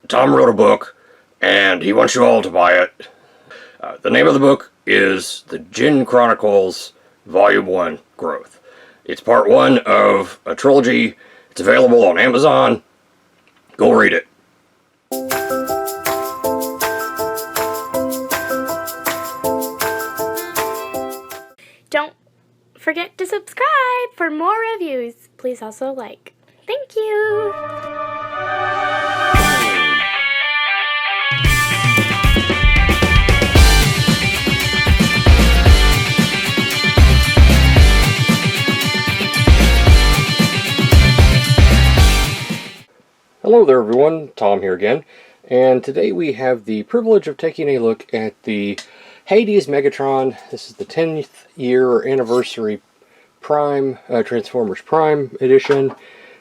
Tom wrote a book, and he wants you all to buy it. The name of the book is The Jin Chronicles Volume 1 Growth. It's part 1 of a trilogy. It's available on Amazon. Go read it. Don't forget to subscribe for more reviews. Please also like. Thank you. Hello there everyone, Tom here again, and today we have the privilege of taking a look at the Hades Megatron. This is the 10th year anniversary Prime, Transformers Prime edition.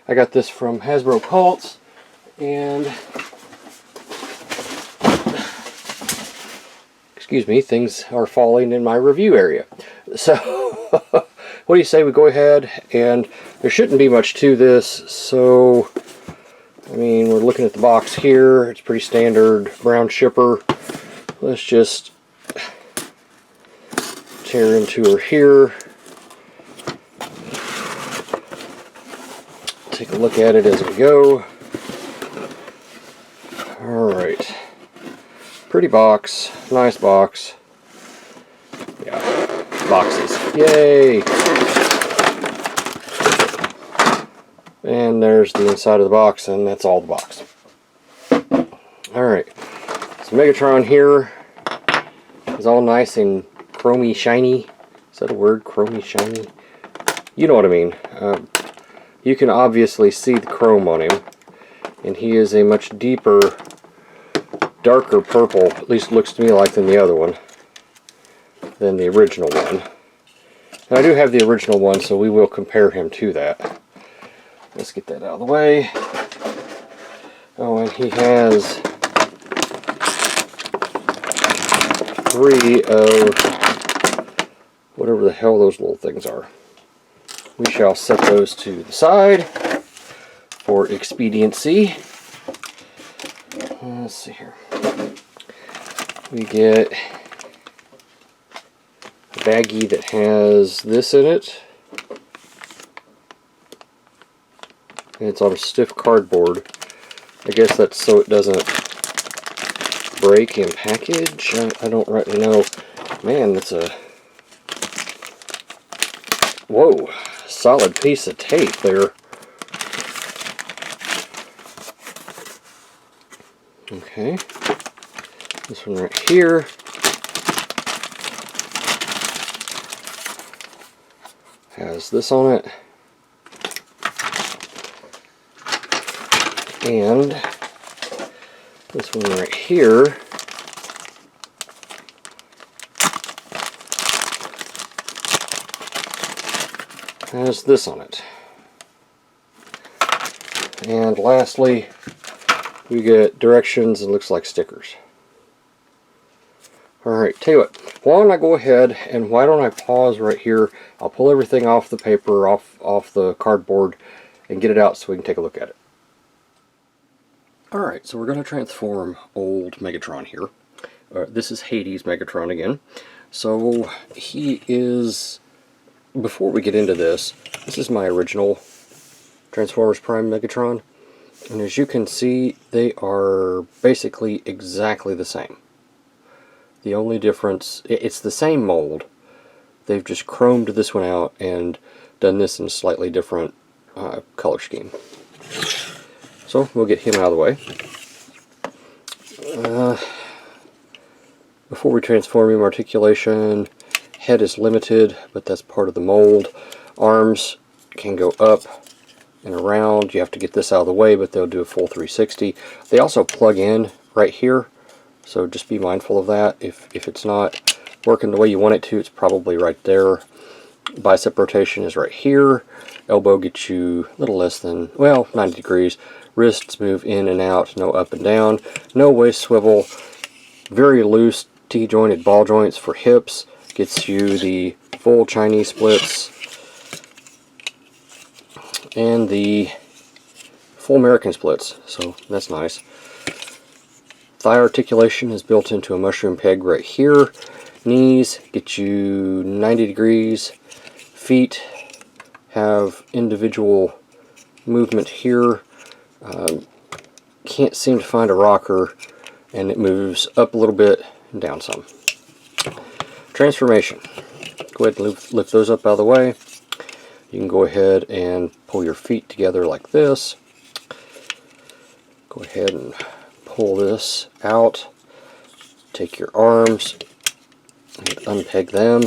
I got this from Hasbro Pulse, and excuse me, things are falling in my review area. So, what do you say we go ahead, and there shouldn't be much to this, so I mean, we're looking at the box here. It's pretty standard brown shipper. Let's just tear into her here. Take a look at it as we go. Alright. Pretty box. Nice box. Yeah. Boxes. Yay! And there's the inside of the box, and that's all the box. Alright, so Megatron here is all nice and chromy shiny. Is that a word? Chromy shiny? You know what I mean. You can obviously see the chrome on him, and he is a much deeper, darker purple, at least looks to me like, than the other one, than the original one. Now, I do have the original one, so we will compare him to that. Let's get that out of the way. Oh, and he has 3 of whatever the hell those little things are. We shall set those to the side for expediency. Let's see here. We get a baggie that has this in it. And it's on a stiff cardboard. I guess that's so it doesn't break in package. I don't rightly know. Man, that's a... Whoa! Solid piece of tape there. Okay. This one right here. Has this on it. And this one right here has this on it. And lastly, we get directions and looks like stickers. Alright, tell you what, why don't I go ahead and why don't I pause right here? I'll pull everything off the paper, off the cardboard, and get it out so we can take a look at it. Alright, so we're going to transform old Megatron here. This is Hades Megatron again. So he is, before we get into this, this is my original Transformers Prime Megatron. And as you can see, they are basically exactly the same. The only difference, it's the same mold. They've just chromed this one out and done this in a slightly different color scheme. So we'll get him out of the way. Before we transform him, articulation, head is limited, but that's part of the mold. Arms can go up and around. You have to get this out of the way, but they'll do a full 360. They also plug in right here, so just be mindful of that. If it's not working the way you want it to, it's probably right there. Bicep rotation is right here. Elbow gets you a little less than, well, 90 degrees. Wrists move in and out, no up and down. No waist swivel. Very loose T-jointed ball joints for hips. Gets you the full Chinese splits. And the full American splits. So that's nice. Thigh articulation is built into a mushroom peg right here. Knees get you 90 degrees. Feet have individual movement here. Can't seem to find a rocker, and it moves up a little bit and down some. Transformation. Go ahead and lift those up out of the way. You can go ahead and pull your feet together like this. Go ahead and pull this out. Take your arms and unpeg them.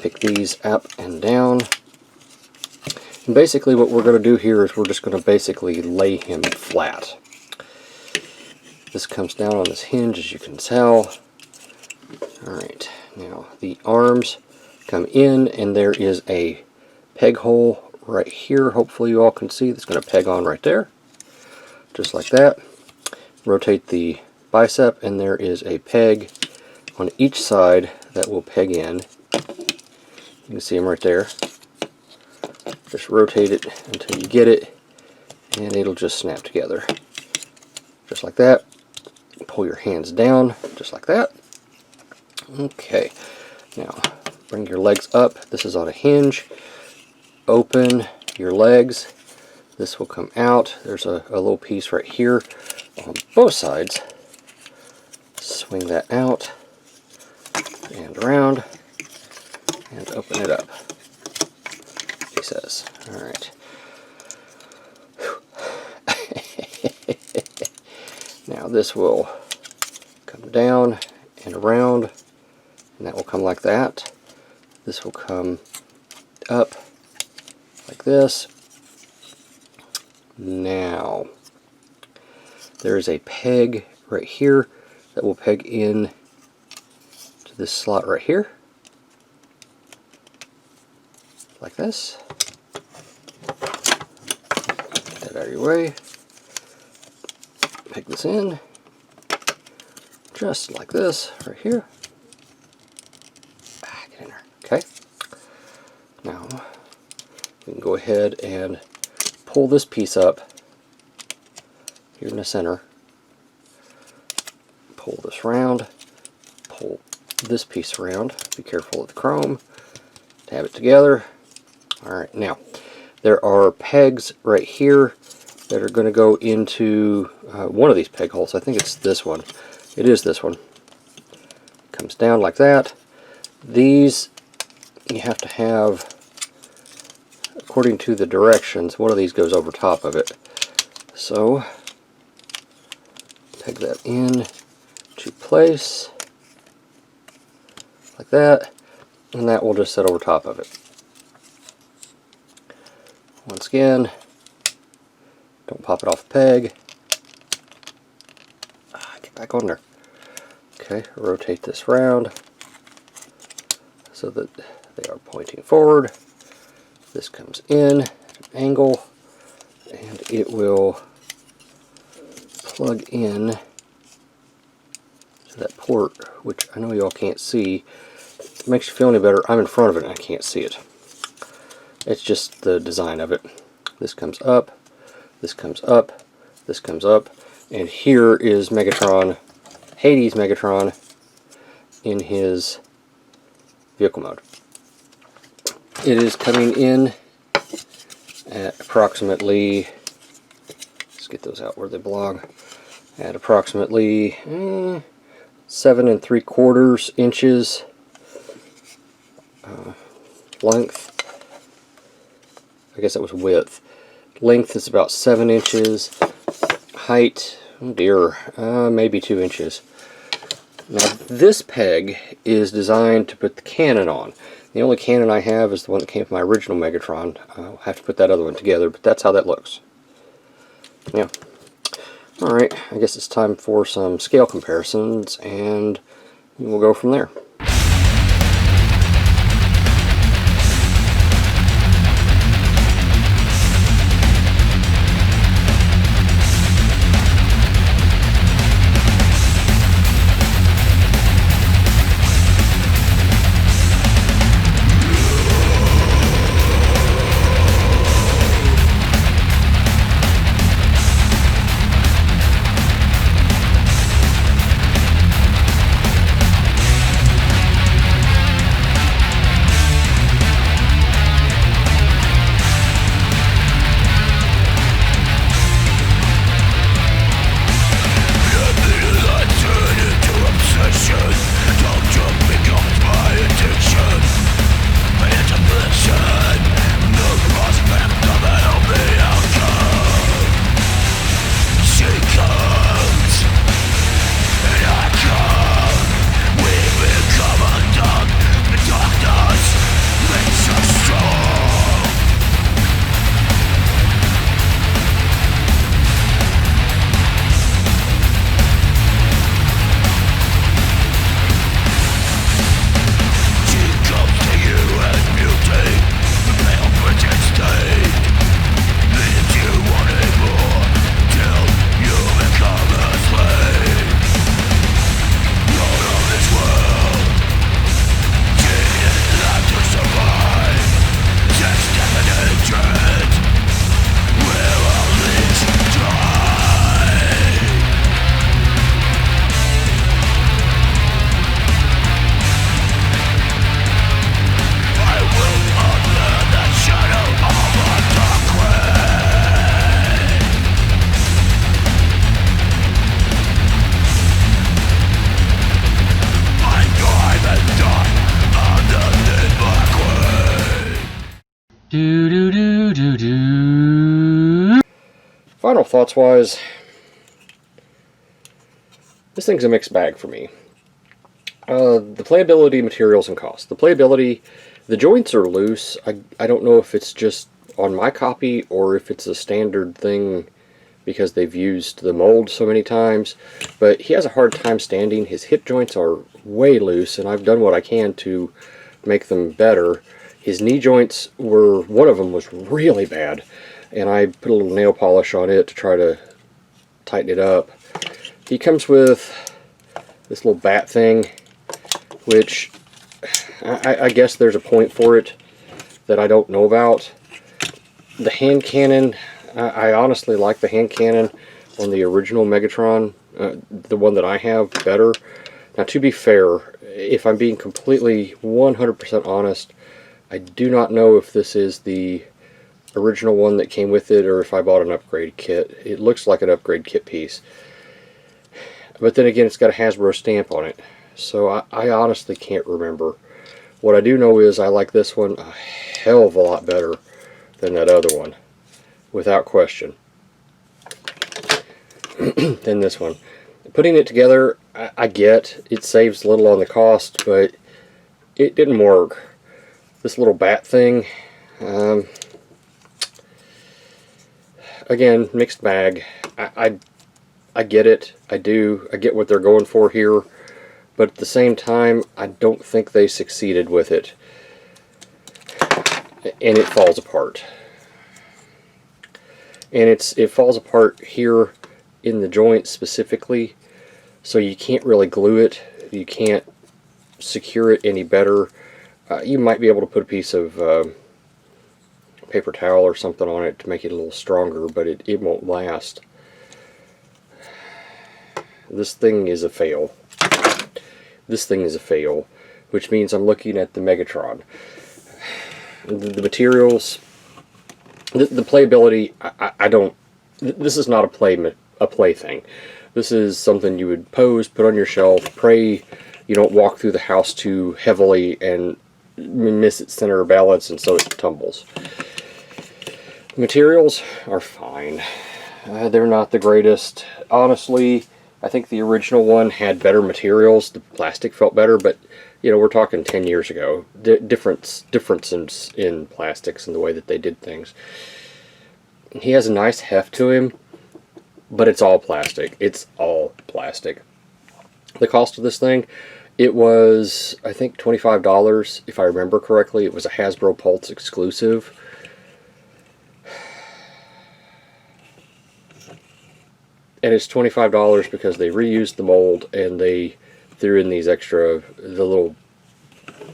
Pick these up and down. And basically what we're going to do here is we're just going to basically lay him flat. This comes down on this hinge, as you can tell. Alright, now the arms come in, and there is a peg hole right here. Hopefully you all can see that's going to peg on right there. Just like that. Rotate the bicep, and there is a peg on each side that will peg in. You can see them right there. Just rotate it until you get it, and it'll just snap together. Just like that. Pull your hands down, just like that. Okay, now bring your legs up. This is on a hinge. Open your legs. This will come out. There's a little piece right here on both sides. Swing that out and around and open it up. He says. Alright. Now this will come down and around, and that will come like that. This will come up like this. Now there is a peg right here that will peg in to this slot right here, like this. Get that out of your way. Peg this in, just like this, right here. Get in there. Okay. Now we can go ahead and pull this piece up here in the center. Pull this round. Pull this piece around. Be careful of the chrome. Tab it together. Alright, now there are pegs right here that are going to go into one of these peg holes. I think it's this one. It is this one. Comes down like that. These you have to have, according to the directions, one of these goes over top of it. So peg that in to place like that, and that will just sit over top of it. Once again, don't pop it off the peg. Get back on there. Okay, rotate this round so that they are pointing forward. This comes in at an angle, and it will plug in to that port, which I know y'all can't see. If it makes you feel any better, I'm in front of it and I can't see it. It's just the design of it. This comes up, this comes up, this comes up, and here is Megatron, Hades Megatron, in his vehicle mode. It is coming in at approximately, let's get those out where they belong, at approximately 7 3/4 inches length. I guess that was width. Length is about 7 inches. Height, oh dear, maybe 2 inches. Now this peg is designed to put the cannon on. The only cannon I have is the one that came from my original Megatron. I'll have to put that other one together, but that's how that looks. Yeah. Alright, I guess it's time for some scale comparisons, and we'll go from there. final thoughts wise, this thing's a mixed bag for me. The playability, materials, and cost. The playability, the joints are loose. I don't know if it's just on my copy or if it's a standard thing because they've used the mold so many times, but he has a hard time standing. His hip joints are way loose, and I've done what I can to make them better. His knee joints were, one of them was really bad, and I put a little nail polish on it to try to tighten it up. He comes with this little bat thing, which I guess there's a point for it that I don't know about. The hand cannon, I honestly like the hand cannon on the original Megatron, the one that I have, better. Now, to be fair, if I'm being completely 100% honest, I do not know if this is the original one that came with it or if I bought an upgrade kit. It looks like an upgrade kit piece. But then again, it's got a Hasbro stamp on it, so I honestly can't remember. What I do know is I like this one a hell of a lot better than that other one, without question, than this one. Putting it together, I get it saves a little on the cost, but it didn't work. This little bat thing, again, mixed bag. I get it. I do. I get what they're going for here, but at the same time, I don't think they succeeded with it, and it falls apart. And it falls apart here in the joint specifically, so you can't really glue it. You can't secure it any better. You might be able to put a piece of paper towel or something on it to make it a little stronger, but it won't last. This thing is a fail. This thing is a fail, which means I'm looking at the Megatron. The materials, the playability, I don't. This is not a play thing. This is something you would pose, put on your shelf, pray you don't walk through the house too heavily and miss its center of balance, and so it tumbles. The materials are fine. They're not the greatest. Honestly, I think the original one had better materials. The plastic felt better, but you know, we're talking 10 years ago. Differences in plastics and the way that they did things. He has a nice heft to him, but it's all plastic. It's all plastic. The cost of this thing, it was, I think, $25, if I remember correctly. It was a Hasbro Pulse exclusive. And it's $25 because they reused the mold and they threw in these extra, the little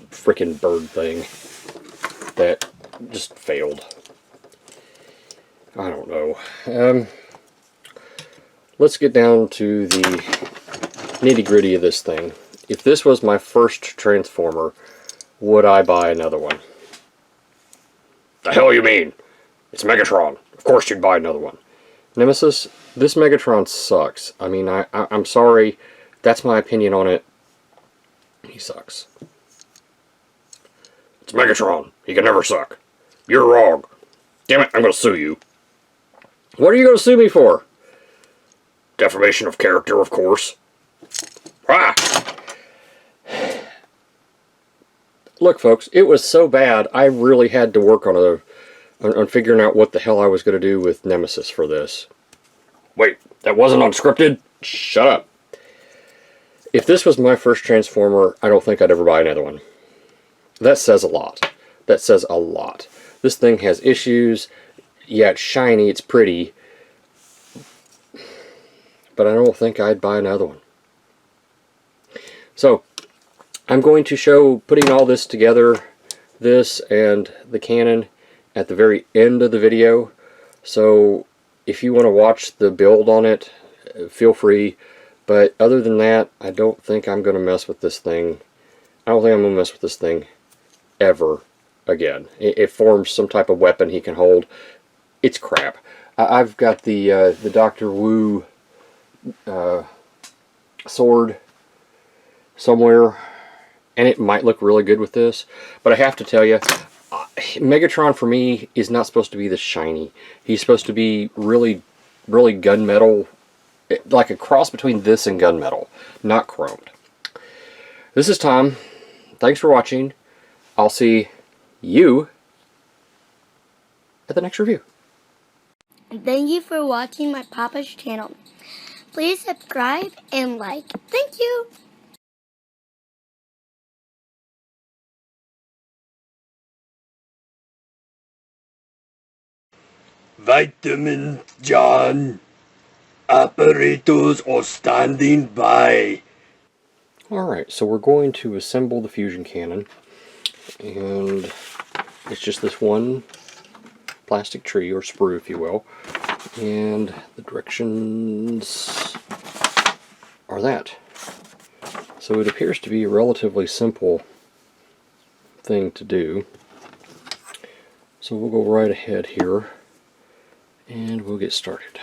frickin' bird thing that just failed. I don't know. Let's get down to the nitty-gritty of this thing. If this was my first Transformer, would I buy another one? The hell you mean? It's Megatron. Of course you'd buy another one. Nemesis, this Megatron sucks. I mean, I'm sorry. That's my opinion on it. He sucks. It's Megatron. He can never suck. You're wrong. Damn it, I'm going to sue you. What are you going to sue me for? Defamation of character, of course. Ah! Look, folks, it was so bad, I really had to work on figuring out what the hell I was going to do with Nemesis for this. Wait, that wasn't unscripted? Shut up. If this was my first Transformer, I don't think I'd ever buy another one. That says a lot. That says a lot. This thing has issues. Yeah, it's shiny, it's pretty. But I don't think I'd buy another one. So, I'm going to show putting all this together, this and the cannon, at the very end of the video. So if you want to watch the build on it, feel free. But other than that, I don't think I'm going to mess with this thing. I don't think I'm going to mess with this thing ever again. It forms some type of weapon he can hold. It's crap. I've got the Dr. Wu sword somewhere, and it might look really good with this. But I have to tell you, Megatron for me is not supposed to be this shiny. He's supposed to be really really gunmetal, like a cross between this and gunmetal, not chromed. This is Tom. Thanks for watching. I'll see you at the next review. And thank you for watching my Papa's channel. Please subscribe and like. Thank you. Vitamin John. Operators are standing by. Alright, so we're going to assemble the fusion cannon. And it's just this one plastic tree, or sprue if you will. And the directions are that. So it appears to be a relatively simple thing to do. So we'll go right ahead here and we'll get started.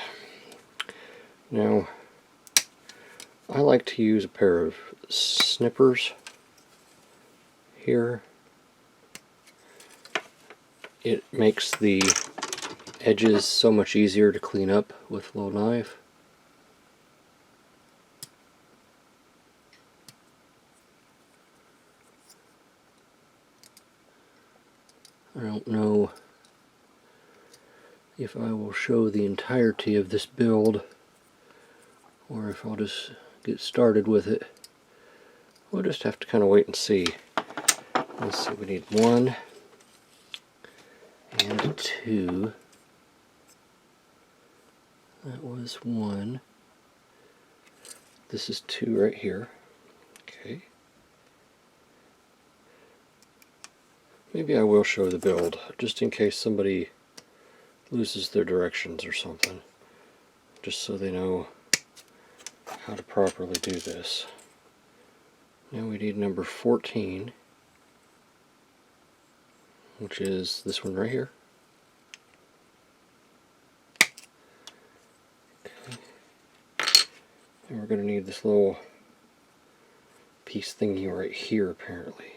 Now, I like to use a pair of snippers here. It makes the edges so much easier to clean up with a little knife. I don't know if I will show the entirety of this build or if I'll just get started with it. We'll just have to kind of wait and see. Let's see, we need 1 and 2. That was 1. This is 2 right here. Okay. Maybe I will show the build, just in case somebody loses their directions or something. Just so they know how to properly do this. Now we need number 14, which is this one right here. Okay. And we're going to need this little piece thingy right here apparently.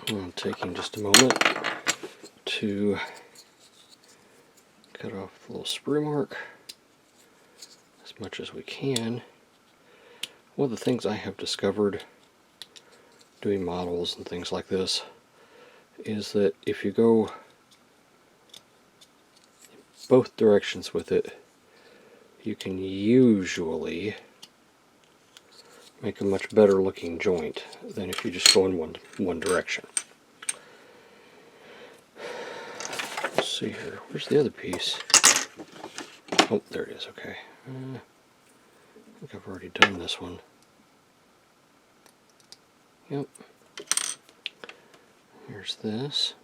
I'm taking just a moment to cut off the little sprue mark as much as we can. One of the things I have discovered doing models and things like this is that if you go both directions with it, you can usually make a much better looking joint than if you just go in one direction. Let's see here. Where's the other piece? Oh, there it is. Okay. I think I've already done this one. Yep. Here's this.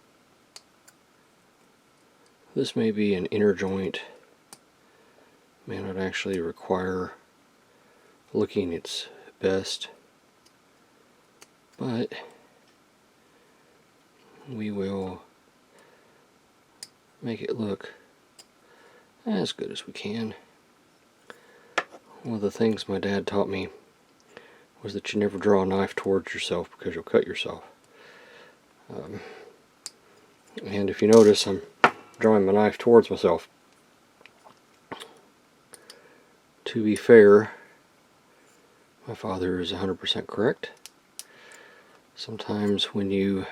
This may be an inner joint. May not actually require looking its best, but we will make it look as good as we can. One of the things my dad taught me was that you never draw a knife towards yourself because you'll cut yourself. And if you notice, I'm drawing my knife towards myself. To be fair, my father is 100% correct. Sometimes when you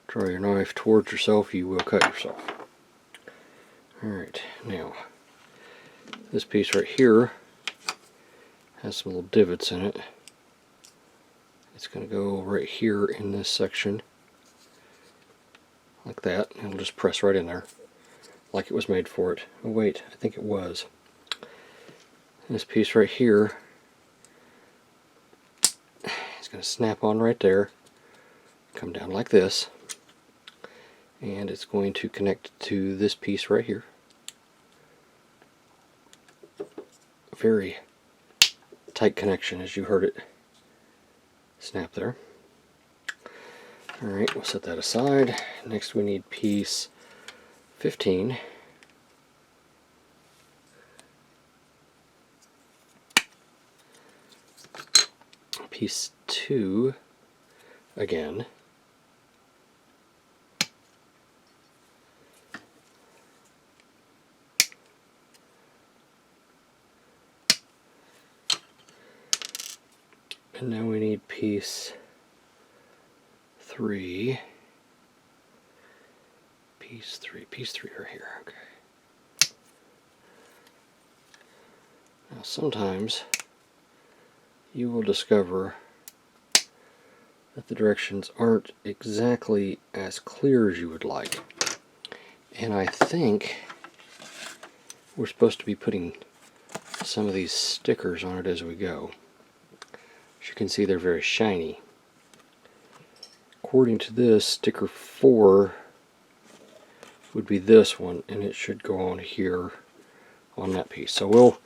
draw your knife towards yourself, you will cut yourself. Alright, now, this piece right here has some little divots in it. It's going to go right here in this section, like that. It'll just press right in there, like it was made for it. Oh wait, I think it was. This piece right here is going to snap on right there, come down like this, and it's going to connect to this piece right here. Very tight connection, as you heard it snap there. Alright, we'll set that aside. Next we need piece 15. Piece 2 again. And now we need piece 3. Piece 3 right here, okay. Now sometimes you will discover that the directions aren't exactly as clear as you would like. And I think we're supposed to be putting some of these stickers on it as we go. As you can see, they're very shiny. According to this, sticker 4 would be this one, and it should go on here on that piece. So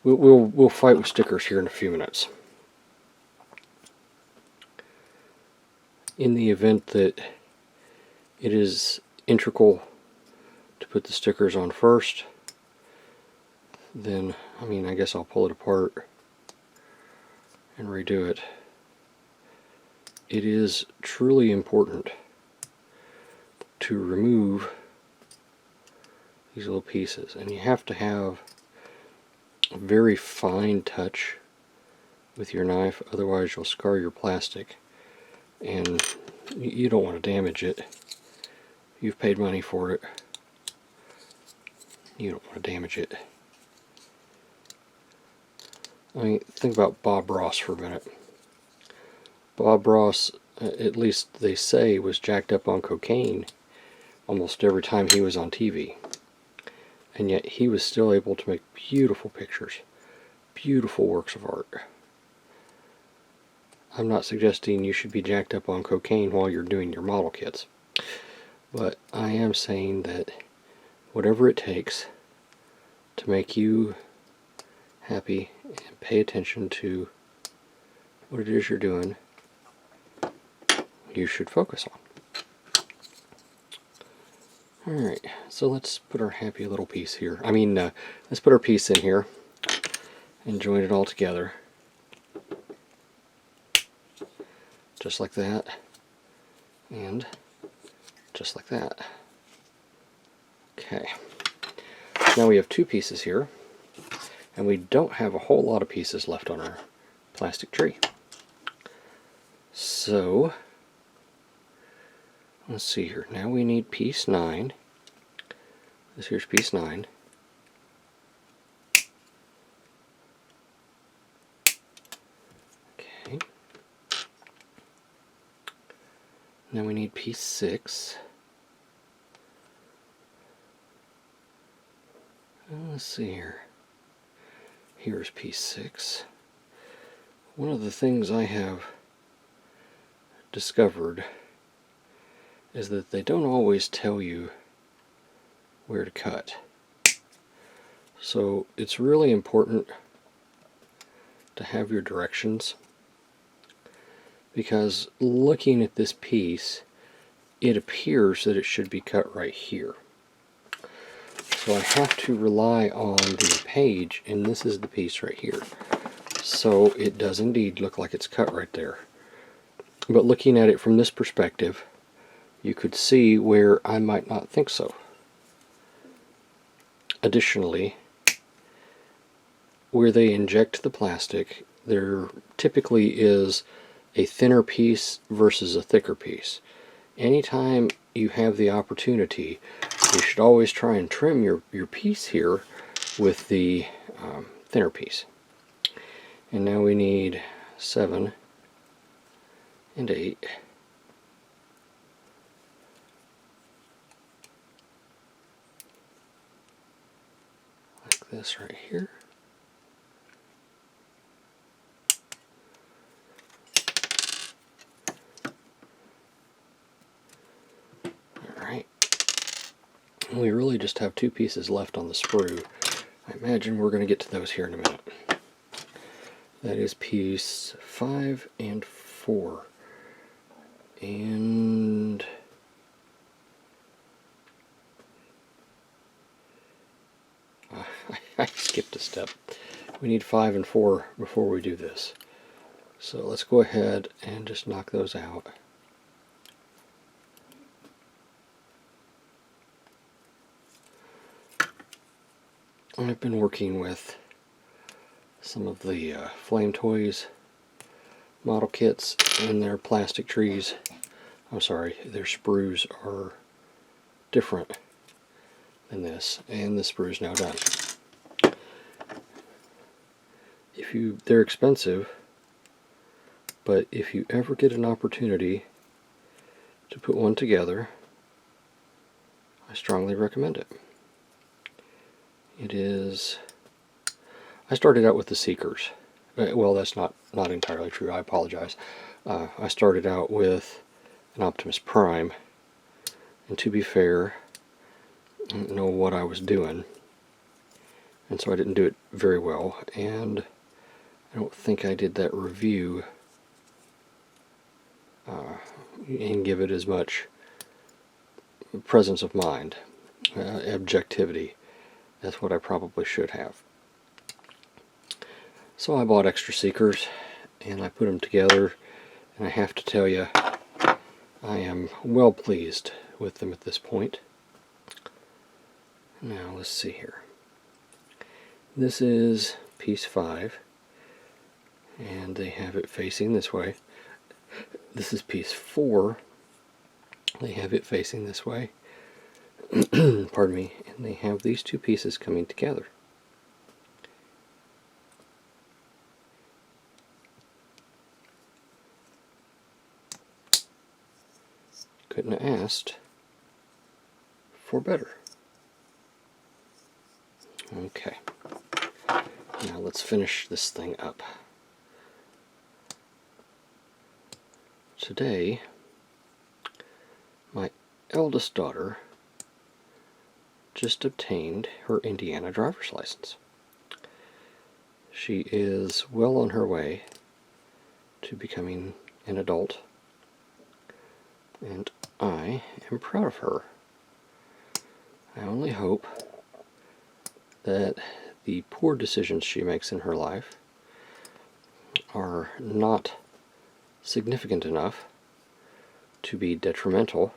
we'll fight with stickers here in a few minutes. In the event that it is integral to put the stickers on first, then I guess I'll pull it apart and redo it. It is truly important to remove these little pieces, and you have to have a very fine touch with your knife, otherwise you'll scar your plastic and you don't want to damage it. You've paid money for it. You don't want to damage it. Think about Bob Ross for a minute. Bob Ross, at least they say, was jacked up on cocaine almost every time he was on TV. And yet he was still able to make beautiful pictures, beautiful works of art. I'm not suggesting you should be jacked up on cocaine while you're doing your model kits, but I am saying that whatever it takes to make you happy and pay attention to what it is you're doing, you should focus on. Alright, so let's put our happy little piece here. Let's put our piece in here and join it all together. Just like that, and just like that. Okay, now we have 2 pieces here, and we don't have a whole lot of pieces left on our plastic tree. So, let's see here. Now we need piece 9. This here's piece 9. Okay. Now we need piece 6. Let's see here. Here's piece 6. One of the things I have discovered is that they don't always tell you where to cut. So it's really important to have your directions, because looking at this piece, it appears that it should be cut right here. So I have to rely on the page, and this is the piece right here. So it does indeed look like it's cut right there. But looking at it from this perspective, you could see where I might not think so. Additionally, where they inject the plastic, there typically is a thinner piece versus a thicker piece. Anytime you have the opportunity, you should always try and trim your piece here with the thinner piece. And now we need 7 and 8. Like this right here. Alright. We really just have 2 pieces left on the sprue. I imagine we're going to get to those here in a minute. That is piece 5 and 4. And I skipped a step. We need 5 and 4 before we do this. So let's go ahead and just knock those out. I've been working with some of the Flame Toys model kits, and their plastic trees, I'm sorry, their sprues are different than this, and the sprue is now done. They're expensive, but if you ever get an opportunity to put one together, I strongly recommend it. I started out with the Seekers. Well, that's not entirely true. I apologize. I started out with an Optimus Prime, and to be fair, I didn't know what I was doing, and so I didn't do it very well, and I don't think I did that review and give it as much presence of mind, objectivity. That's what I probably should have. So I bought extra Seekers, and I put them together, and I have to tell you, I am well pleased with them at this point. Now let's see here. This is piece 5, and they have it facing this way. This is piece 4. They have it facing this way. Pardon me. And they have these two pieces coming together. Couldn't have asked for better. Okay. Now let's finish this thing up. Today, my eldest daughter just obtained her Indiana driver's license. She is well on her way to becoming an adult, and I am proud of her. I only hope that the poor decisions she makes in her life are not significant enough to be detrimental,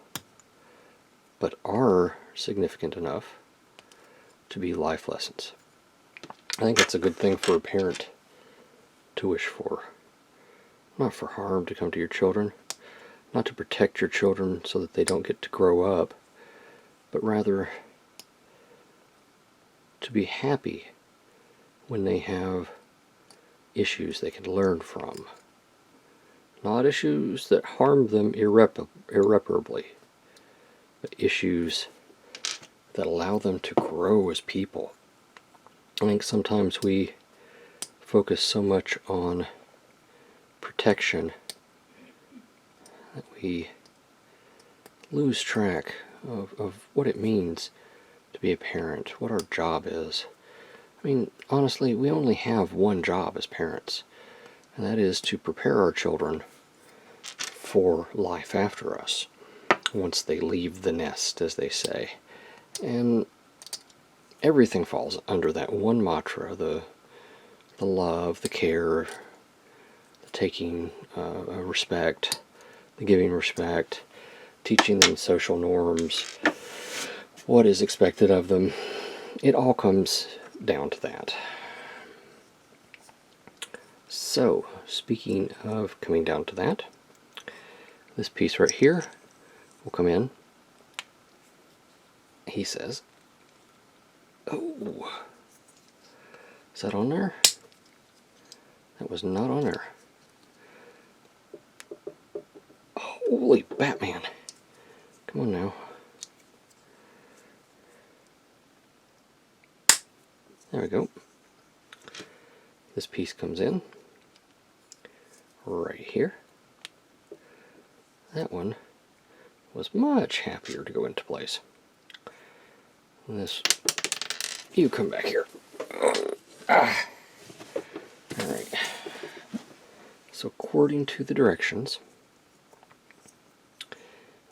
but are significant enough to be life lessons. I think that's a good thing for a parent to wish for. Not for harm to come to your children, not to protect your children so that they don't get to grow up, but rather to be happy when they have issues they can learn from. Not issues that harm them irreparably, but issues that allow them to grow as people. I think sometimes we focus so much on protection that we lose track of what it means to be a parent, what our job is. I mean, honestly, we only have one job as parents, and that is to prepare our children for life after us, once they leave the nest, as they say. And everything falls under that one mantra, the love, the care, the taking respect, the giving respect, teaching them social norms, what is expected of them. It all comes down to that. So, speaking of coming down to that, this piece right here will come in. He says, oh, is that on there? That was not on there. Holy Batman. Come on now. There we go. This piece comes in right here. That one was much happier to go into place. And this, you come back here. Alright. So according to the directions,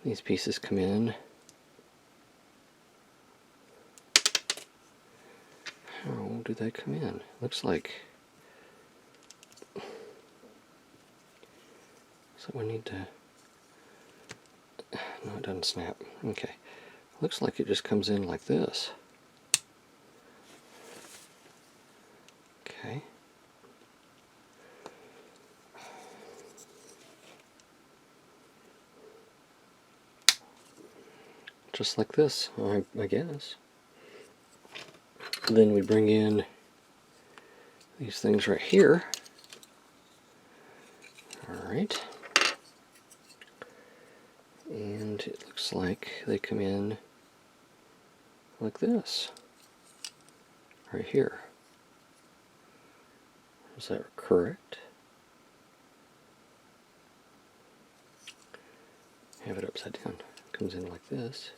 these pieces come in. How do they come in? Looks like... So we need to... No, it doesn't snap. Okay. Looks like it just comes in like this. Okay. Just like this, I guess. Then we bring in these things right here. Alright. And it looks like they come in like this. Right here. Is that correct? Have it upside down. It comes in like this.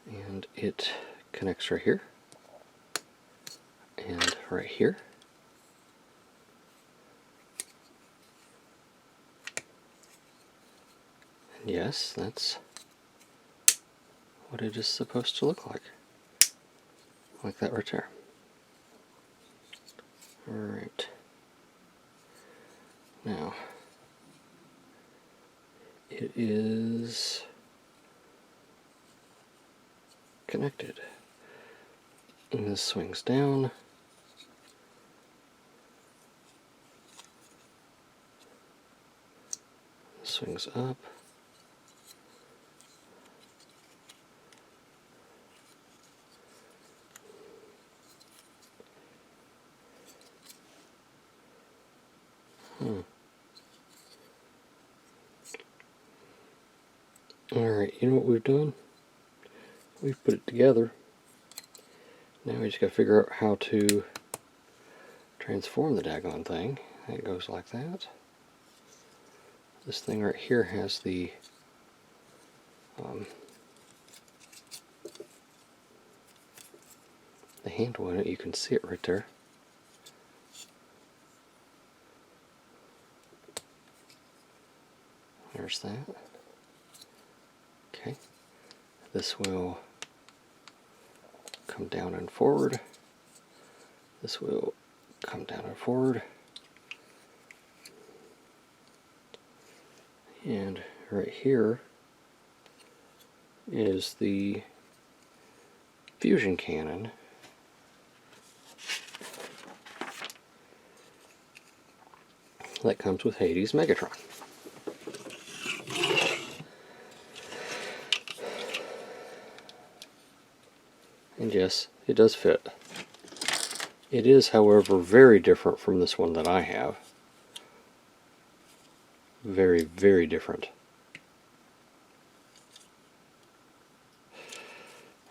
And it connects right here. And right here. And yes, that's what it is supposed to look like. Like that right there. Alright. Now, it is connected. And this swings down. Swings up. Alright, you know what we've done? We've put it together. Now we just got to figure out how to transform the daggone thing. It goes like that. This thing right here has the handle in it. You can see it right there. There's that. Okay. This will come down and forward. This will come down and forward. And right here is the fusion cannon. That comes with Hades Megatron. And yes, it does fit. It is, however, very different from this one that I have. Very, very different.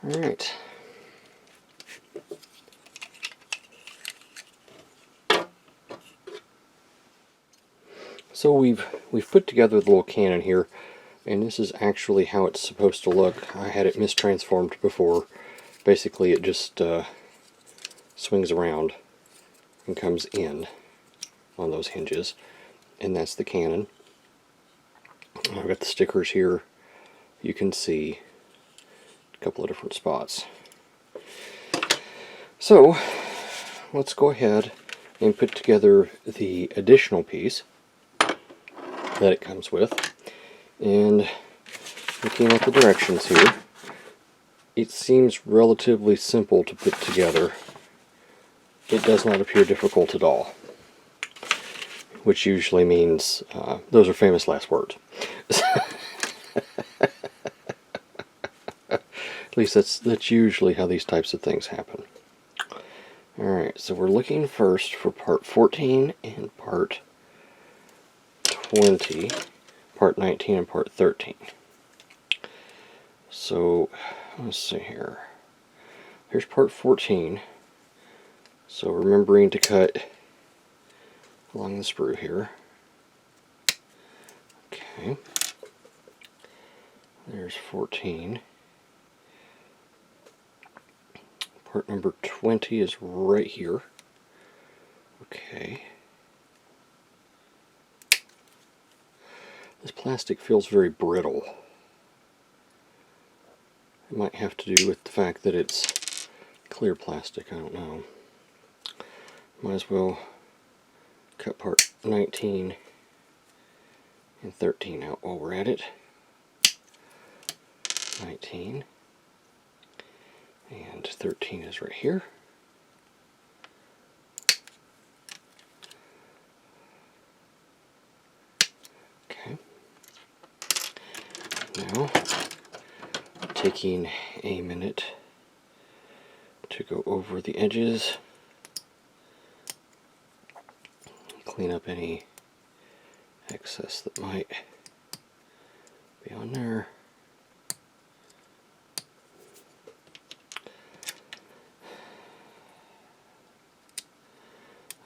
Alright. So we've put together the little cannon here, and this is actually how it's supposed to look. I had it mistransformed before. Basically it just swings around and comes in on those hinges, and that's the cannon. I've got the stickers here. You can see a couple of different spots. So let's go ahead and put together the additional piece that it comes with. And looking at the directions here, it seems relatively simple to put together. It does not appear difficult at all, which usually means those are famous last words. At least that's usually how these types of things happen. Alright, so we're looking first for part 14 and part 20, part 19 and part 13. So let's see here. Here's part 14. So remembering to cut along the sprue here. Okay. There's 14. Part number 20 is right here. Okay. This plastic feels very brittle. It might have to do with the fact that it's clear plastic, I don't know. Might as well cut part 19 and 13 out while we're at it. 19 and 13 is right here. Okay. Now, taking a minute to go over the edges, clean up any excess that might be on there.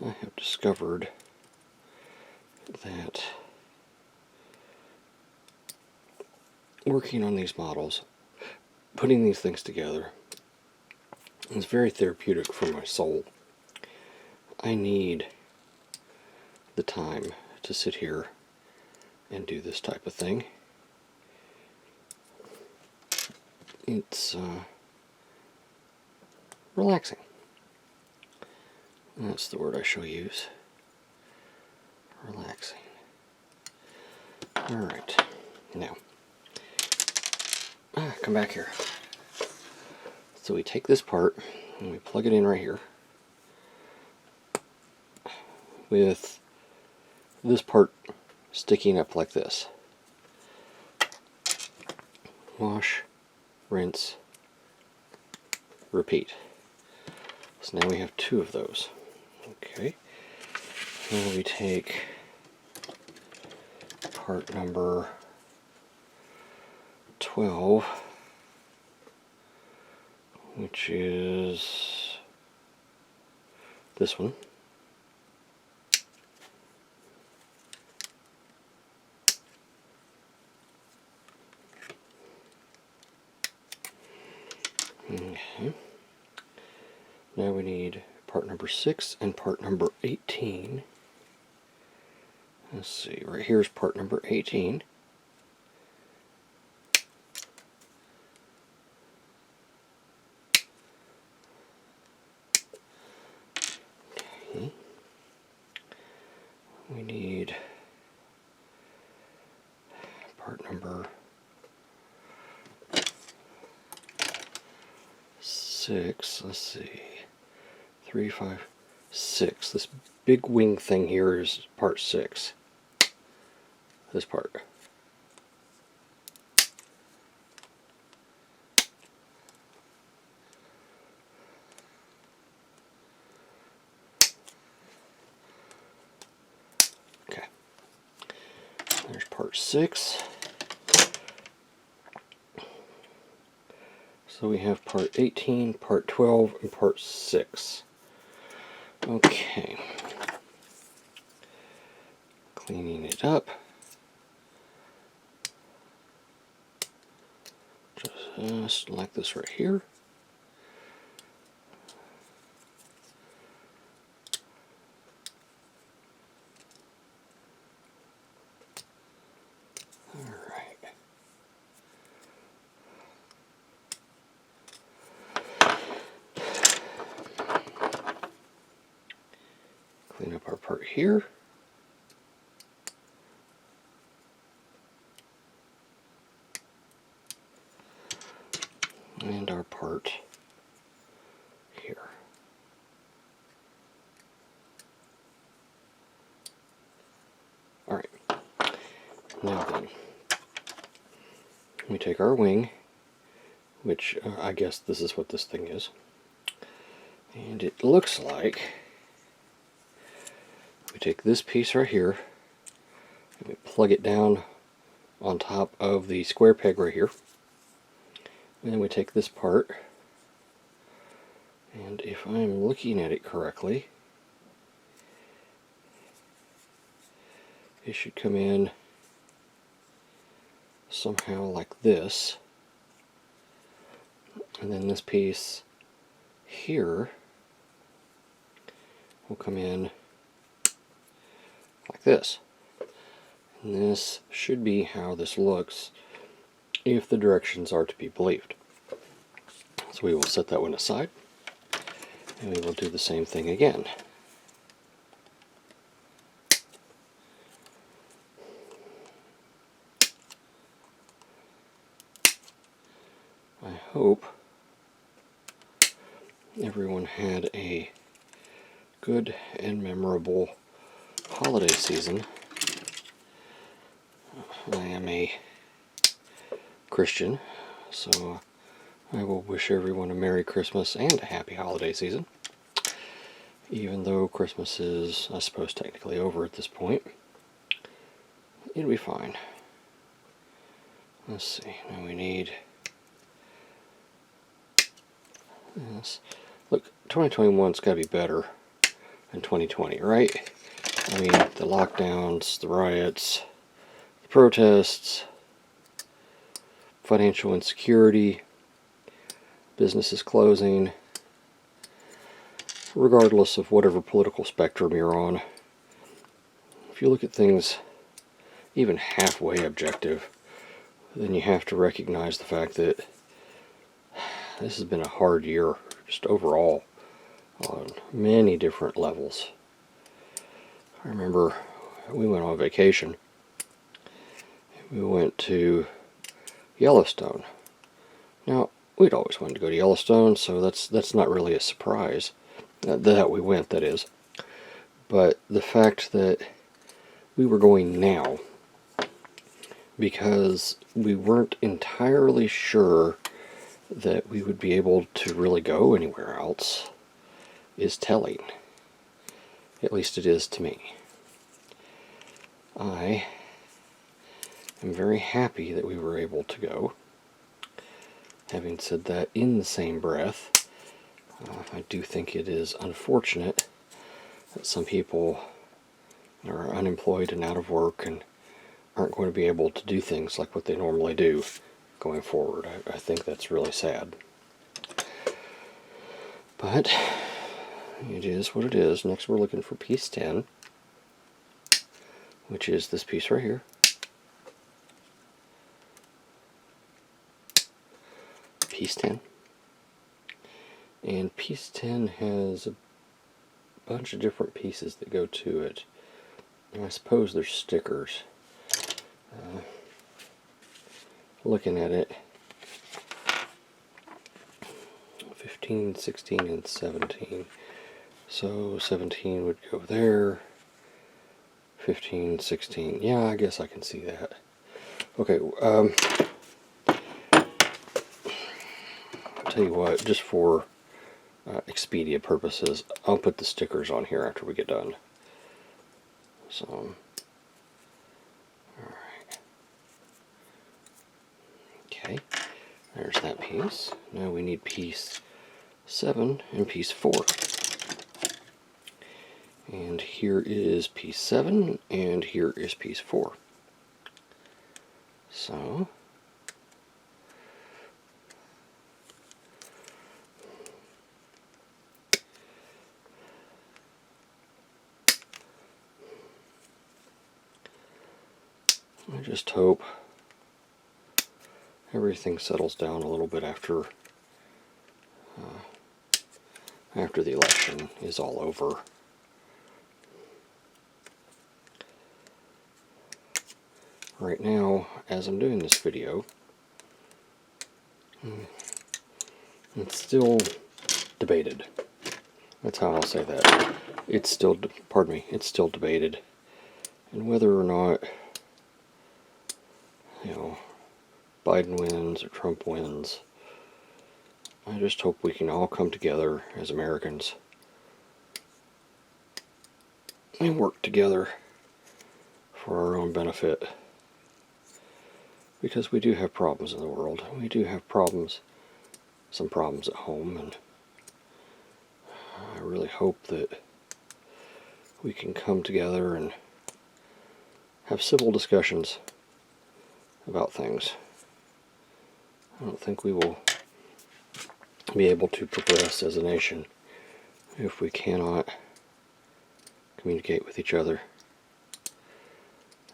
I have discovered that working on these models, putting these things together, is very therapeutic for my soul. I need the time to sit here and do this type of thing. It's relaxing. That's the word I shall use. Relaxing. Alright. Now, come back here. So we take this part and we plug it in right here with this part sticking up like this. Wash, rinse, repeat. So now we have two of those. Okay. Now we take part number 12, which is this one. Okay. Now we need part number 6 and part number 18. Let's see, right here's part number 18. Okay. We need part number 6. Let's see. 3, 5, 6. This big wing thing here is part 6. This part. Okay. There's part 6. So we have part 18, part 12, and part 6. Okay. Cleaning it up. Just like this right here. Alright. Clean up our part here. And our part here. Alright, now then, we take our wing, which I guess this is what this thing is, and it looks like we take this piece right here and we plug it down on top of the square peg right here. And then we take this part, and if I'm looking at it correctly, it should come in somehow like this, and then this piece here will come in like this. And this should be how this looks if the directions are to be believed. So we will set that one aside, and we will do the same thing again. I hope everyone had a good and memorable holiday season. I am a Christian, so I will wish everyone a Merry Christmas and a Happy Holiday season. Even though Christmas is, I suppose, technically over at this point, it'll be fine. Let's see, now we need this. Look, 2021's got to be better than 2020, right? I mean, the lockdowns, the riots, the protests, financial insecurity, businesses closing, regardless of whatever political spectrum you're on. If you look at things even halfway objective, then you have to recognize the fact that this has been a hard year, just overall, on many different levels. I remember we went on vacation. We went to Yellowstone. Now, we'd always wanted to go to Yellowstone, so that's not really a surprise that we went, that is. But the fact that we were going now, because we weren't entirely sure that we would be able to really go anywhere else, is telling. At least it is to me. I am very happy that we were able to go. Having said that, in the same breath, I do think it is unfortunate that some people are unemployed and out of work and aren't going to be able to do things like what they normally do going forward. I think that's really sad. But it is what it is. Next we're looking for piece 10, which is this piece right here. Piece 10. And piece 10 has a bunch of different pieces that go to it. And I suppose they're stickers. Looking at it, 15, 16, and 17. So 17 would go there. 15, 16. Yeah, I guess I can see that. Okay, I'll tell you what, just for Expedia purposes, I'll put the stickers on here after we get done. So, alright. Okay, there's that piece. Now we need piece 7 and piece 4. And here is piece 7, and here is piece 4. So, I just hope everything settles down a little bit after the election is all over. Right now, as I'm doing this video, it's still debated. That's how I'll say that. It's still, pardon me, it's still debated. And whether or not, Biden wins or Trump wins, I just hope we can all come together as Americans and work together for our own benefit. Because we do have problems in the world. We do have problems, some problems at home, and I really hope that we can come together and have civil discussions about things. I don't think we will be able to progress as a nation if we cannot communicate with each other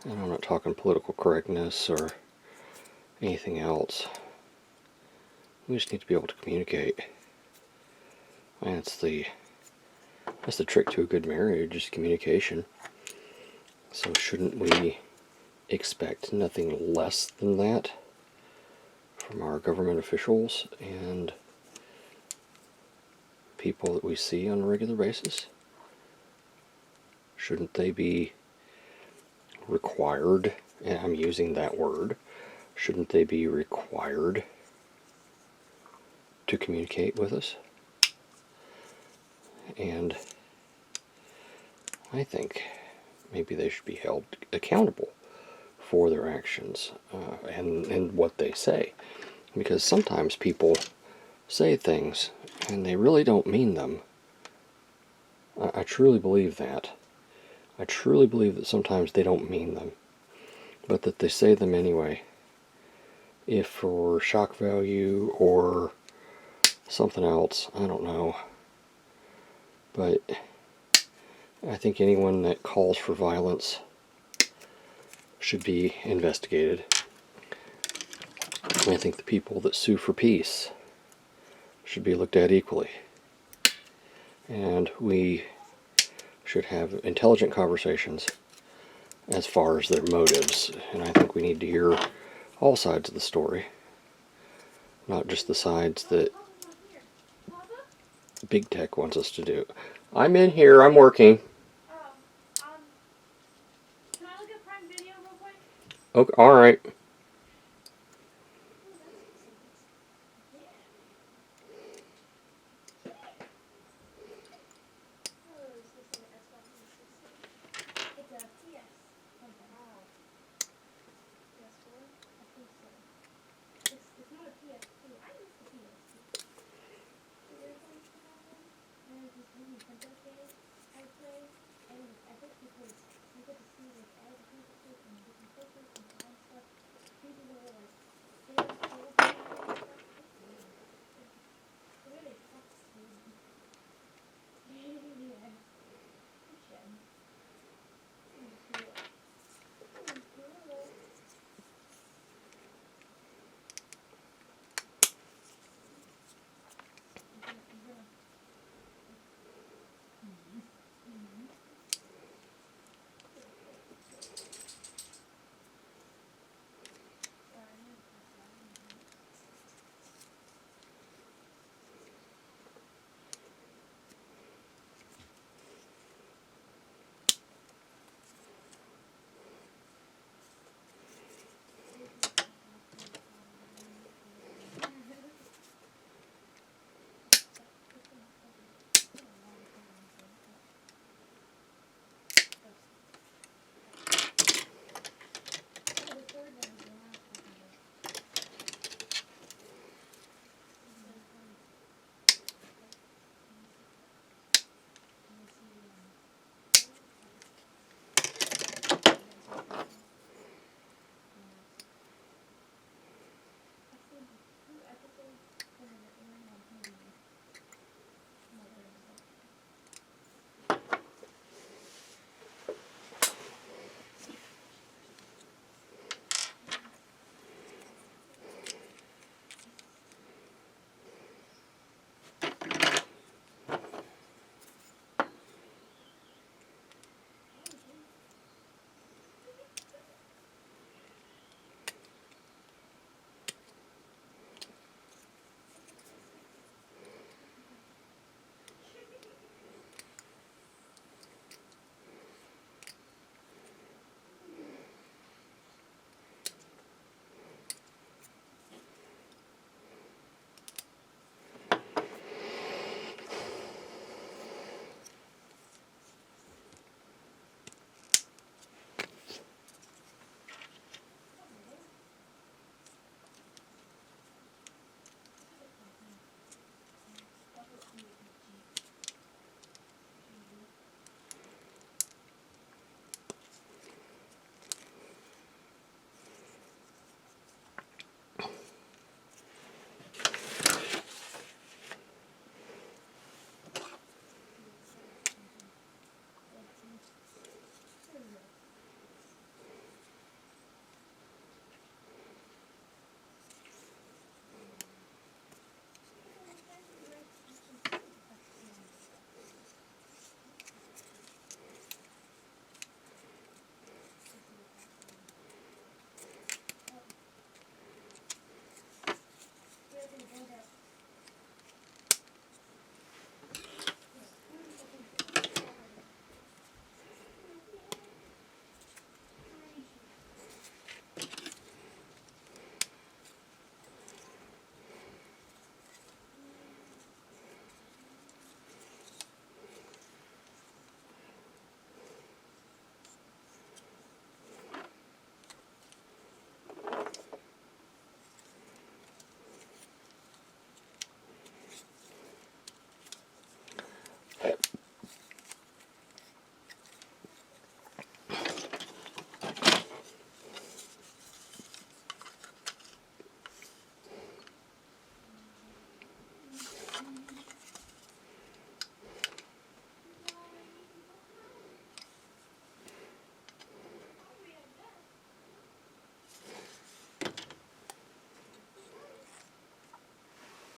And I'm not talking political correctness or anything else. We just need to be able to communicate. And that's the trick to a good marriage, is communication. So shouldn't we expect nothing less than that from our government officials and people that we see on a regular basis? Shouldn't they be required, and I'm using that word, shouldn't they be required to communicate with us? And I think maybe they should be held accountable for their actions and what they say. Because sometimes people say things and they really don't mean them. I truly believe that. I truly believe that sometimes they don't mean them, but that they say them anyway. If for shock value or something else, I don't know. But I think anyone that calls for violence should be investigated. I think the people that sue for peace should be looked at equally. And we should have intelligent conversations as far as their motives. And I think we need to hear all sides of the story, not just the sides that big tech wants us to do. I'm in here, I'm working. Can I look at Prime Video real quick? Okay, alright.